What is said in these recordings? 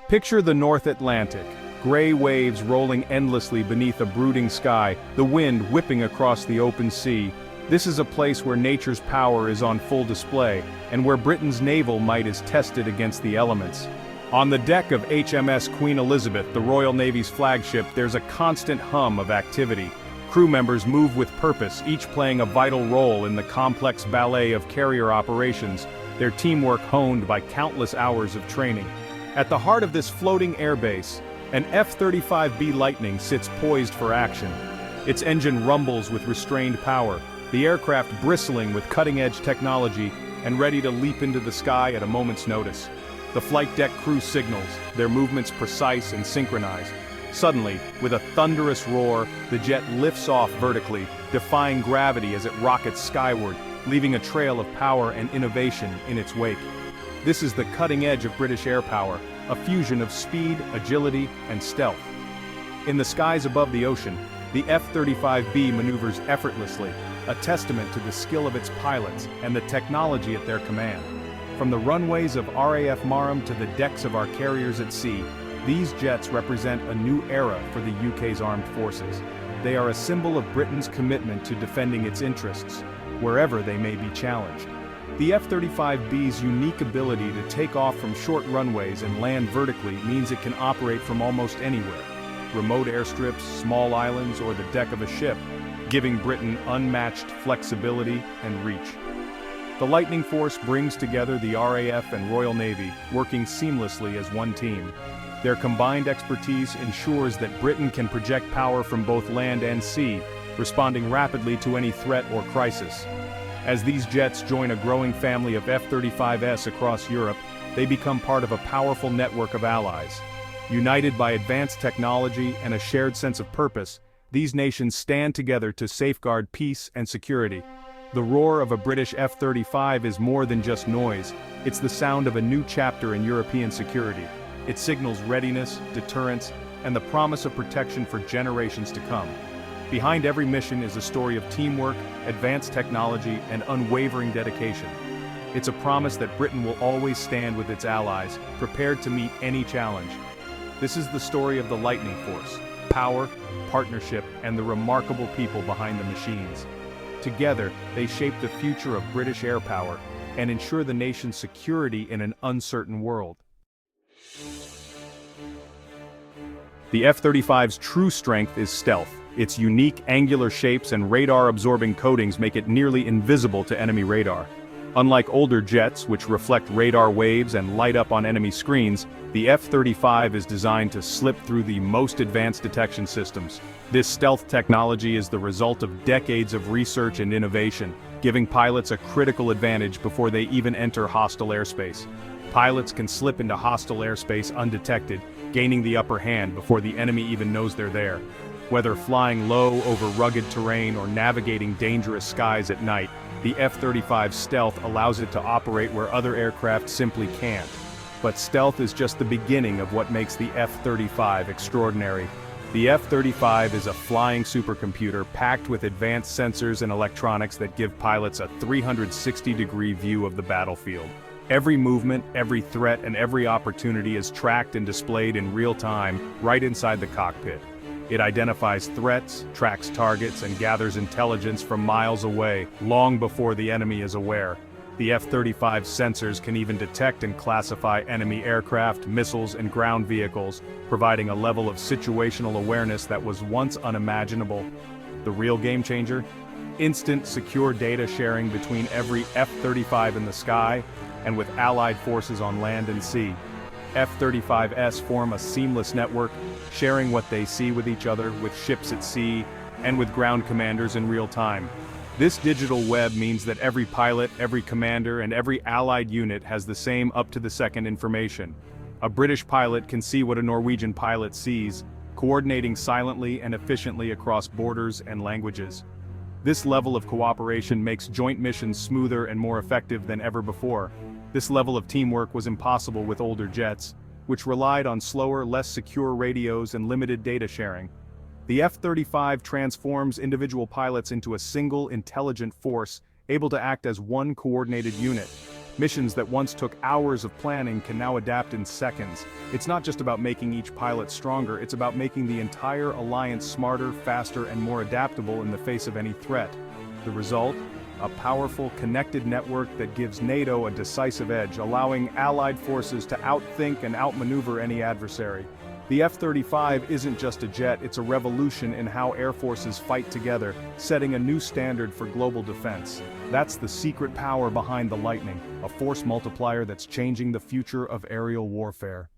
Picture the North Atlantic, gray waves rolling endlessly beneath a brooding sky, the wind whipping across the open sea. This is a place where nature's power is on full display, and where Britain's naval might is tested against the elements. On the deck of HMS Queen Elizabeth, the Royal Navy's flagship, there's a constant hum of activity. Crew members move with purpose, each playing a vital role in the complex ballet of carrier operations, their teamwork honed by countless hours of training. At the heart of this floating airbase, an F-35B Lightning sits poised for action. Its engine rumbles with restrained power, the aircraft bristling with cutting-edge technology and ready to leap into the sky at a moment's notice. The flight deck crew signals, their movements precise and synchronized. Suddenly, with a thunderous roar, the jet lifts off vertically, defying gravity as it rockets skyward, leaving a trail of power and innovation in its wake. This is the cutting edge of British air power, a fusion of speed, agility, and stealth. In the skies above the ocean, the F-35B maneuvers effortlessly, a testament to the skill of its pilots and the technology at their command. From the runways of RAF Marham to the decks of our carriers at sea, these jets represent a new era for the UK's armed forces. They are a symbol of Britain's commitment to defending its interests, wherever they may be challenged. The F-35B's unique ability to take off from short runways and land vertically means it can operate from almost anywhere. Remote airstrips, small islands, or the deck of a ship, giving Britain unmatched flexibility and reach. The Lightning Force brings together the RAF and Royal Navy, working seamlessly as one team. Their combined expertise ensures that Britain can project power from both land and sea, responding rapidly to any threat or crisis. As these jets join a growing family of F-35s across Europe, they become part of a powerful network of allies. United by advanced technology and a shared sense of purpose, these nations stand together to safeguard peace and security. The roar of a British F-35 is more than just noise, it's the sound of a new chapter in European security. It signals readiness, deterrence, and the promise of protection for generations to come. Behind every mission is a story of teamwork, advanced technology, and unwavering dedication. It's a promise that Britain will always stand with its allies, prepared to meet any challenge. This is the story of the Lightning Force, power, partnership, and the remarkable people behind the machines. Together, they shape the future of British air power and ensure the nation's security in an uncertain world. The F-35's true strength is stealth. Its unique angular shapes and radar-absorbing coatings make it nearly invisible to enemy radar. Unlike older jets, which reflect radar waves and light up on enemy screens, the F-35 is designed to slip through the most advanced detection systems. This stealth technology is the result of decades of research and innovation, giving pilots a critical advantage before they even enter hostile airspace. Pilots can slip into hostile airspace undetected, gaining the upper hand before the enemy even knows they're there. Whether flying low over rugged terrain or navigating dangerous skies at night, the F-35's stealth allows it to operate where other aircraft simply can't. But stealth is just the beginning of what makes the F-35 extraordinary. The F-35 is a flying supercomputer packed with advanced sensors and electronics that give pilots a 360-degree view of the battlefield. Every movement, every threat, and every opportunity is tracked and displayed in real time, right inside the cockpit. It identifies threats, tracks targets, and gathers intelligence from miles away, long before the enemy is aware. The F-35's sensors can even detect and classify enemy aircraft, missiles, and ground vehicles, providing a level of situational awareness that was once unimaginable. The real game changer? Instant, secure data sharing between every F-35 in the sky and with allied forces on land and sea. F-35s form a seamless network, sharing what they see with each other, with ships at sea, and with ground commanders in real time. This digital web means that every pilot, every commander, and every allied unit has the same up-to-the-second information. A British pilot can see what a Norwegian pilot sees, coordinating silently and efficiently across borders and languages. This level of cooperation makes joint missions smoother and more effective than ever before. This level of teamwork was impossible with older jets, which relied on slower, less secure radios and limited data sharing. The F-35 transforms individual pilots into a single, intelligent force, able to act as one coordinated unit. Missions that once took hours of planning can now adapt in seconds. It's not just about making each pilot stronger, it's about making the entire alliance smarter, faster, and more adaptable in the face of any threat. The result? A powerful, connected network that gives NATO a decisive edge, allowing allied forces to outthink and outmaneuver any adversary. The F-35 isn't just a jet, it's a revolution in how air forces fight together, setting a new standard for global defense. That's the secret power behind the Lightning, a force multiplier that's changing the future of aerial warfare.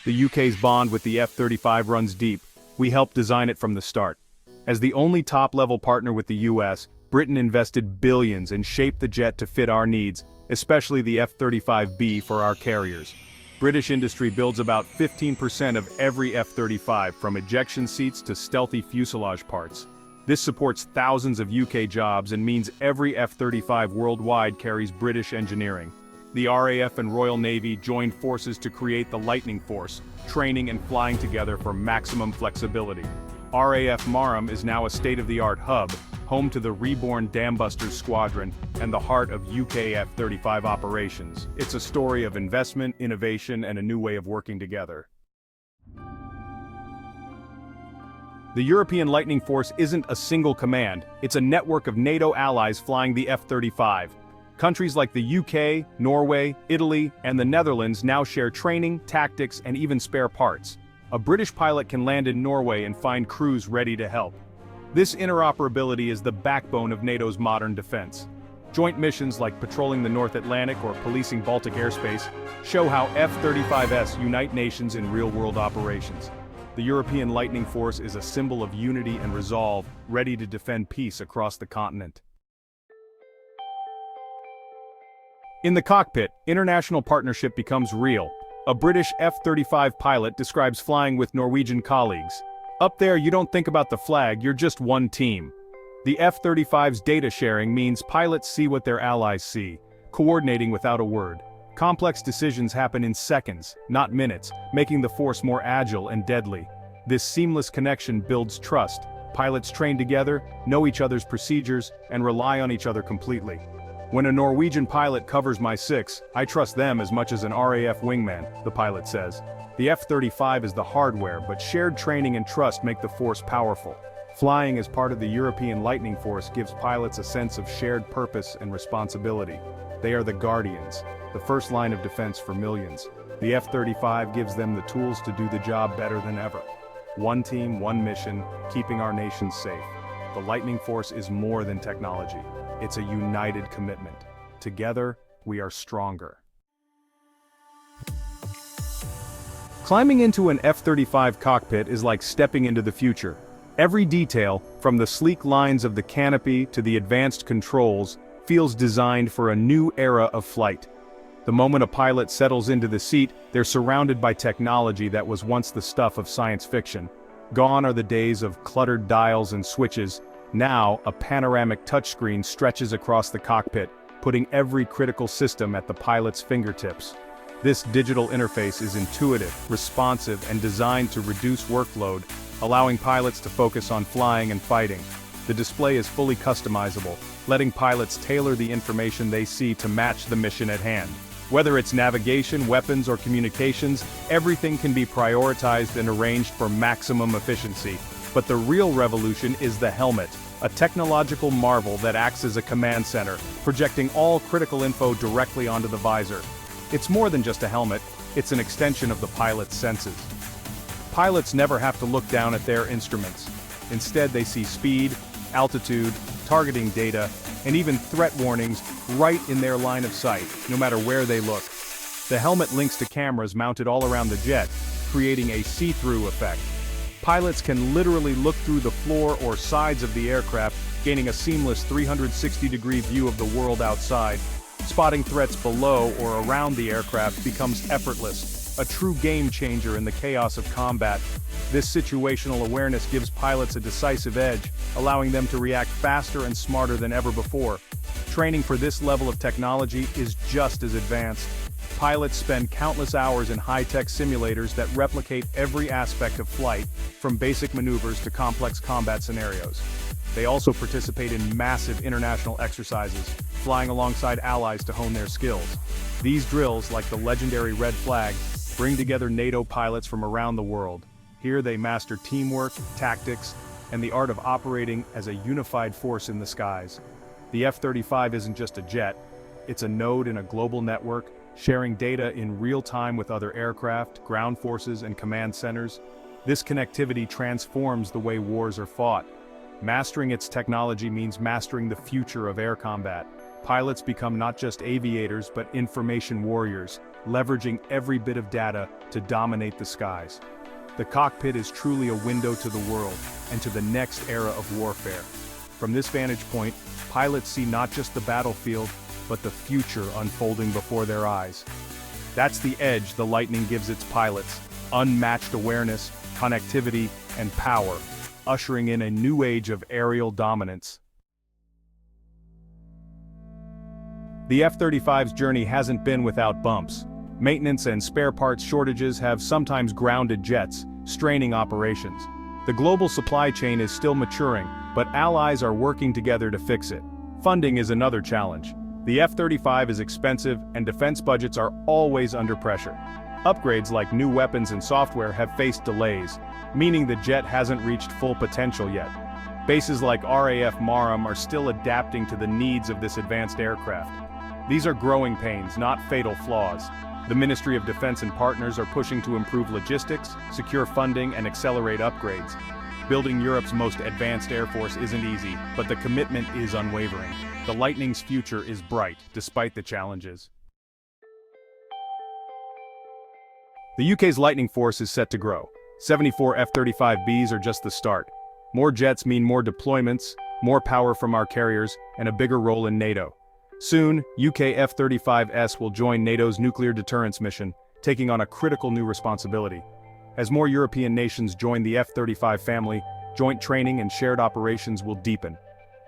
The UK's bond with the F-35 runs deep. We helped design it from the start. As the only top-level partner with the US, Britain invested billions and shaped the jet to fit our needs, especially the F-35B for our carriers. British industry builds about 15% of every F-35, from ejection seats to stealthy fuselage parts. This supports thousands of UK jobs and means every F-35 worldwide carries British engineering. The RAF and Royal Navy joined forces to create the Lightning Force, training and flying together for maximum flexibility. RAF Marham is now a state-of-the-art hub, home to the reborn Dambusters Squadron and the heart of UK F-35 operations. It's a story of investment, innovation, and a new way of working together. The European Lightning Force isn't a single command, it's a network of NATO allies flying the F-35. Countries like the UK, Norway, Italy, and the Netherlands now share training, tactics, and even spare parts. A British pilot can land in Norway and find crews ready to help. This interoperability is the backbone of NATO's modern defense. Joint missions like patrolling the North Atlantic or policing Baltic airspace show how F-35s unite nations in real-world operations. The European Lightning Force is a symbol of unity and resolve, ready to defend peace across the continent. In the cockpit, international partnership becomes real. A British F-35 pilot describes flying with Norwegian colleagues. Up there, you don't think about the flag, you're just one team. The F-35's data sharing means pilots see what their allies see, coordinating without a word. Complex decisions happen in seconds, not minutes, making the force more agile and deadly. This seamless connection builds trust. Pilots train together, know each other's procedures, and rely on each other completely. When a Norwegian pilot covers my 6, I trust them as much as an RAF wingman, the pilot says. The F-35 is the hardware, but shared training and trust make the force powerful. Flying as part of the European Lightning Force gives pilots a sense of shared purpose and responsibility. They are the guardians, the first line of defense for millions. The F-35 gives them the tools to do the job better than ever. One team, one mission, keeping our nation safe. The Lightning Force is more than technology. It's a united commitment. Together, we are stronger. Climbing into an F-35 cockpit is like stepping into the future. Every detail, from the sleek lines of the canopy to the advanced controls, feels designed for a new era of flight. The moment a pilot settles into the seat, they're surrounded by technology that was once the stuff of science fiction. Gone are the days of cluttered dials and switches. Now, a panoramic touchscreen stretches across the cockpit, putting every critical system at the pilot's fingertips. This digital interface is intuitive, responsive, and designed to reduce workload, allowing pilots to focus on flying and fighting. The display is fully customizable, letting pilots tailor the information they see to match the mission at hand. Whether it's navigation, weapons, or communications, everything can be prioritized and arranged for maximum efficiency. But the real revolution is the helmet, a technological marvel that acts as a command center, projecting all critical info directly onto the visor. It's more than just a helmet, it's an extension of the pilot's senses. Pilots never have to look down at their instruments. Instead, they see speed, altitude, targeting data, and even threat warnings right in their line of sight, no matter where they look. The helmet links to cameras mounted all around the jet, creating a see-through effect. Pilots can literally look through the floor or sides of the aircraft, gaining a seamless 360-degree view of the world outside. Spotting threats below or around the aircraft becomes effortless, a true game-changer in the chaos of combat. This situational awareness gives pilots a decisive edge, allowing them to react faster and smarter than ever before. Training for this level of technology is just as advanced. Pilots spend countless hours in high-tech simulators that replicate every aspect of flight, from basic maneuvers to complex combat scenarios. They also participate in massive international exercises, flying alongside allies to hone their skills. These drills, like the legendary Red Flag, bring together NATO pilots from around the world. Here they master teamwork, tactics, and the art of operating as a unified force in the skies. The F-35 isn't just a jet, it's a node in a global network, sharing data in real time with other aircraft, ground forces, and command centers. This connectivity transforms the way wars are fought. Mastering its technology means mastering the future of air combat. Pilots become not just aviators but information warriors, leveraging every bit of data to dominate the skies. The cockpit is truly a window to the world and to the next era of warfare. From this vantage point, pilots see not just the battlefield, but the future unfolding before their eyes. That's the edge the Lightning gives its pilots: unmatched awareness, connectivity, and power, ushering in a new age of aerial dominance. The F-35's journey hasn't been without bumps. Maintenance and spare parts shortages have sometimes grounded jets, straining operations. The global supply chain is still maturing, but allies are working together to fix it. Funding is another challenge. The F-35 is expensive, and defense budgets are always under pressure. Upgrades like new weapons and software have faced delays, meaning the jet hasn't reached full potential yet. Bases like RAF Marham are still adapting to the needs of this advanced aircraft. These are growing pains, not fatal flaws. The Ministry of Defense and partners are pushing to improve logistics, secure funding, and accelerate upgrades. Building Europe's most advanced air force isn't easy, but the commitment is unwavering. The Lightning's future is bright, despite the challenges. The UK's Lightning force is set to grow. 74 F-35Bs are just the start. More jets mean more deployments, more power from our carriers, and a bigger role in NATO. Soon, UK F-35S will join NATO's nuclear deterrence mission, taking on a critical new responsibility. As more European nations join the F-35 family, joint training and shared operations will deepen.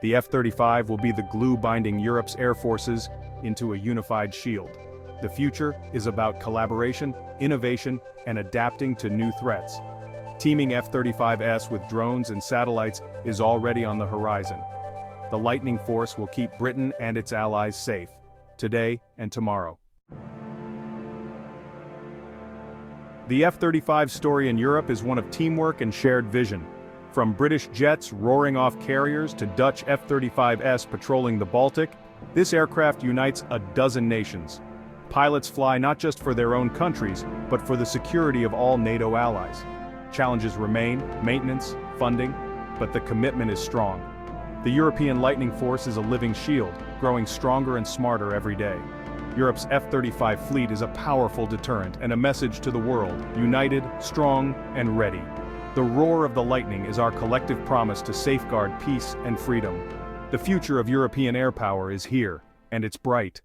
The F-35 will be the glue binding Europe's air forces into a unified shield. The future is about collaboration, innovation, and adapting to new threats. Teaming F-35S with drones and satellites is already on the horizon. The Lightning Force will keep Britain and its allies safe, today and tomorrow. The F-35's story in Europe is one of teamwork and shared vision. From British jets roaring off carriers to Dutch F-35S patrolling the Baltic, this aircraft unites a dozen nations. Pilots fly not just for their own countries, but for the security of all NATO allies. Challenges remain: maintenance, funding, but the commitment is strong. The European Lightning Force is a living shield, growing stronger and smarter every day. Europe's F-35 fleet is a powerful deterrent and a message to the world: united, strong, and ready. The roar of the Lightning is our collective promise to safeguard peace and freedom. The future of European air power is here, and it's bright.